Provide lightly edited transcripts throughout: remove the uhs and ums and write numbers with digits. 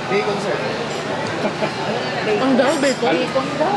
Bacon, sir. Ang daw, bacon? Bacon daw.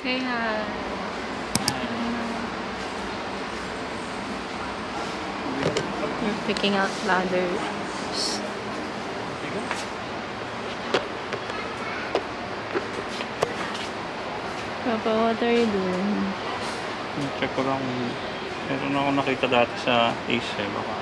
Hey, hi. We're picking out ladders. Papa, what are you doing? Check ko lang. Meron ako nakita dati sa Ace eh. Baka.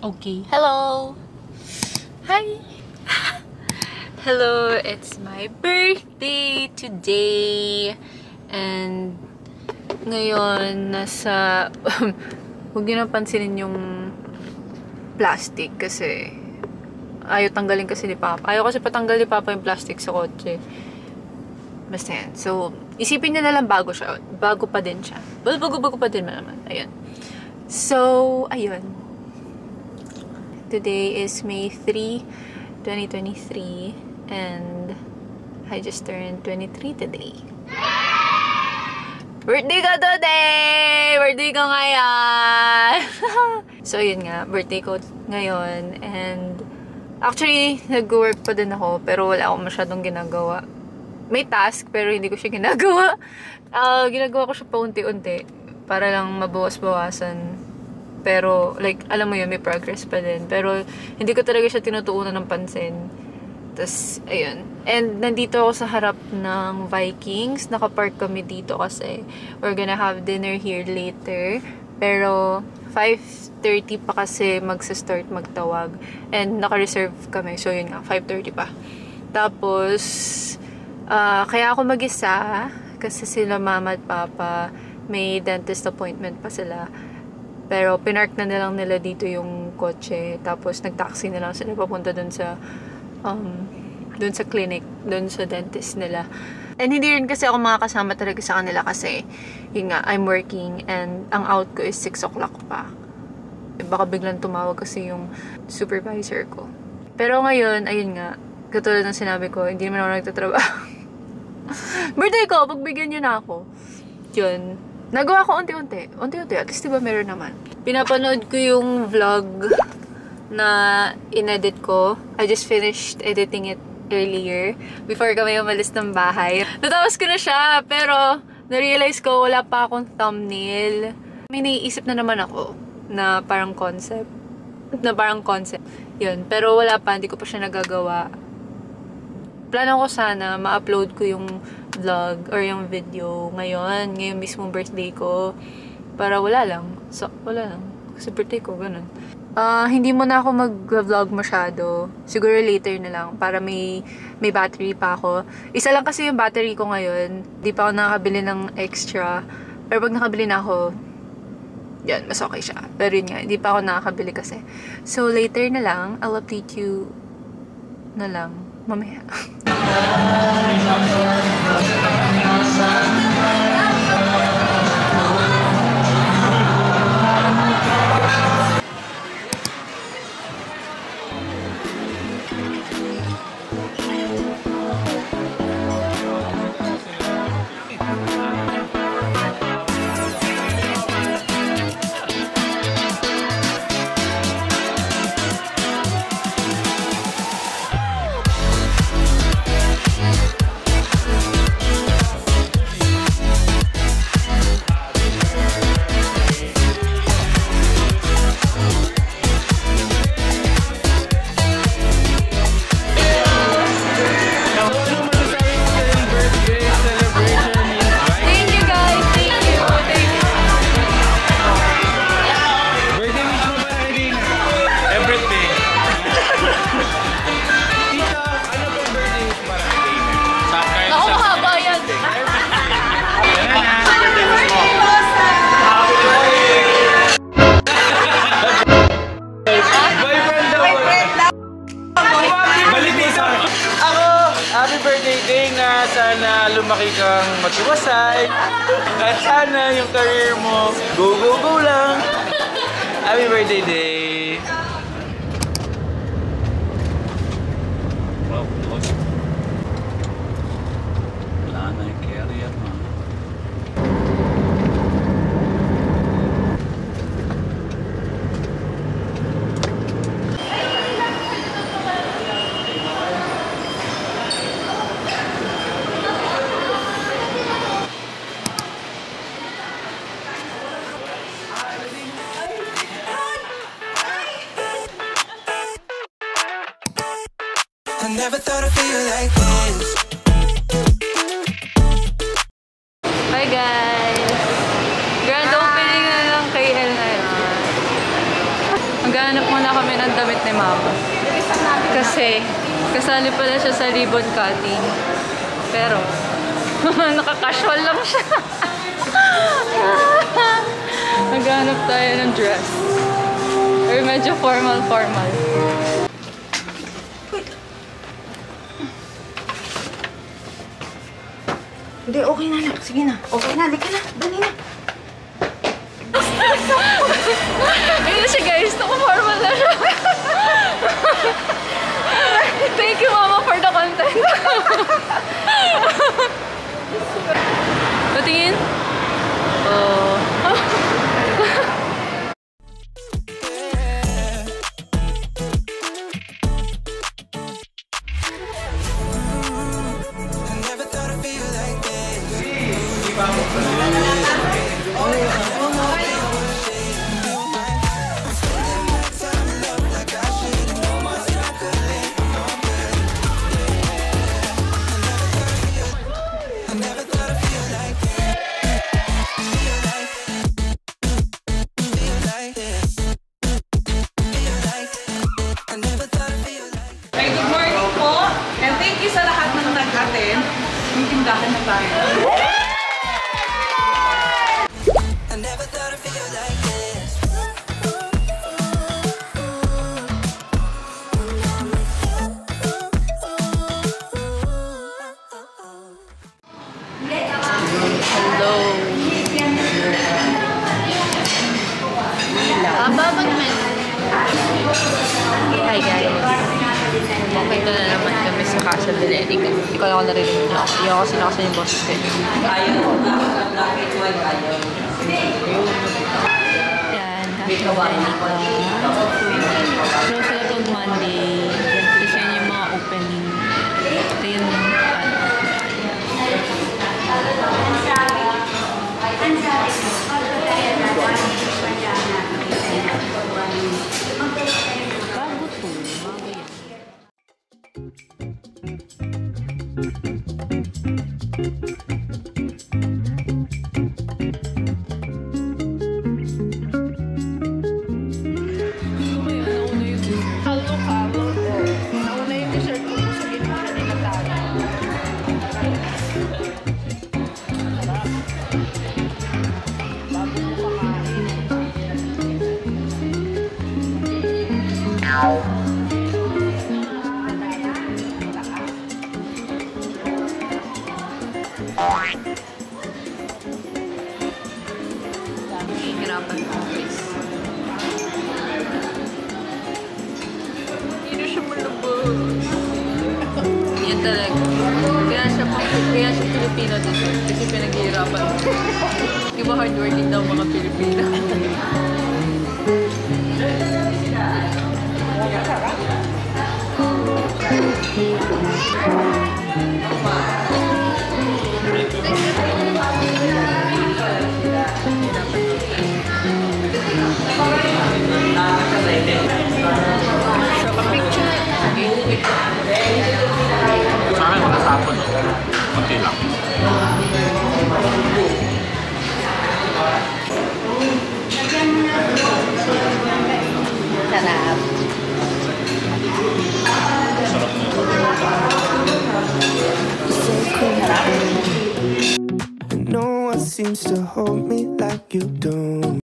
Okay. Hello! Hi! Hello! It's my birthday today! And ngayon, nasa... huwag nyo na pansinin yung plastic kasi ayaw tanggalin kasi ni Papa. Ayaw kasi patanggal ni Papa yung plastic sa kotse. Basta yan. So, isipin nyo na lang bago siya. Bago pa din siya. Bago pa din naman. Ayun. So, ayun. Today is May 3, 2023, and I just turned 23 today. Birthday ko today! Birthday ko ngayon! So, yun nga. Birthday ko ngayon, and actually, nag-work pa din ako, pero wala akong masyadong ginagawa. May task, pero hindi ko siya ginagawa. Ginagawa ko siya paunti-unti para lang mabawas-bawasan. Pero, like, alam mo yun, may progress pa din. Pero, hindi ko talaga siya tinutuunan ng pansin. Tapos, ayun. And, nandito ako sa harap ng Vikings. Nakapark kami dito kasi we're gonna have dinner here later. Pero, 5:30 pa kasi magsa-start magtawag. And, naka-reserve kami. So, yun nga, 5:30 pa. Tapos, kaya ako mag-isa kasi sila mama at papa may dentist appointment pa sila. Pero, pinark na nilang nila dito yung kotse. Tapos, nag-taxi na lang sila papunta dun sa clinic, dun sa dentist nila. And, hindi rin kasi ako makakasama talaga sa kanila kasi, yun nga, I'm working and ang out ko is 6 o'clock pa. Baka biglang tumawag kasi yung supervisor ko. Pero ngayon, ayun nga, katulad ng sinabi ko, hindi naman ako nagtatrabaho. Birthday ko, pagbigyan nyo na ako. Yun. Nagawa ko unti-unti. Unti-unti. At least diba meron naman. Pinapanood ko yung vlog na inedit ko. I just finished editing it earlier. Before kami umalis ng bahay. Natapos ko na siya. Pero, na-realize ko wala pa akong thumbnail. May naiisip na naman ako na parang concept. Yun. Pero wala pa. Hindi ko pa siya nagagawa. Plano ko sana ma-upload ko yung vlog or yung video ngayon mismong birthday ko para wala lang kasi birthday ko, ganun. Hindi mo na ako mag-vlog masyado, siguro later na lang para may battery pa ako. Isa lang kasi yung battery ko ngayon, di pa ako nakabili ng extra, pero pag nakabili na ako Yan, mas okay siya. Pero yun nga, hindi pa ako nakakabili kasi. So, later na lang, I'll update you na lang mamaya. Happy birthday day nga. Sana lumaki kang matiwasay. At sana yung career mo go, go, go lang. Happy birthday day. Wow, Lord. Wala na yung carrier mo. I never thought I'd feel like this. Hi guys! Grand opening na lang kay LR. Maghanap muna kami ng damit ni Mama. Kasi, kasali pala siya sa ribbon cutting. Pero, naka-casual lang siya. Maghanap tayo ng dress. Or medyo formal-formal. Hindi, okay na lang. Sige na. Okay na, halika na. Dali na. Ayun siya guys, naka-formal na siya. Thank you Mama for the content. Patingin? Oh. I never thought I'd feel like this. I never thought I'd feel like this. Feel like this. Feel like I never thought I'd feel like. Ay, good morning po. And thank you sa lahat ng nag-attend. Yung tindahan na tayo. I never thought I'd feel like this. Hello. Hi guys. Okay na naman kami sa Casa Belen. Hindi ko lang ako narinig niyo. Hindi ako sinakasan yung boses ko. Yan. Happy birthday. So, sila pag Monday. Kasi yan yung mga opening. Ito yung bago to. Bago yan. Nauna yung t-shirt ko sa ginawa nila tayo. Hihirapan ko, guys. Hindi siya malabos. Yan talaga. Kaya siya Pilipino dito. Kasi pinaghihirapan ko. Di ba hardworking daw mga Pilipino? Sa akin, wala tapon. Kunti lang. Sarap. Sarap na ito. And no one seems to hold me like you do.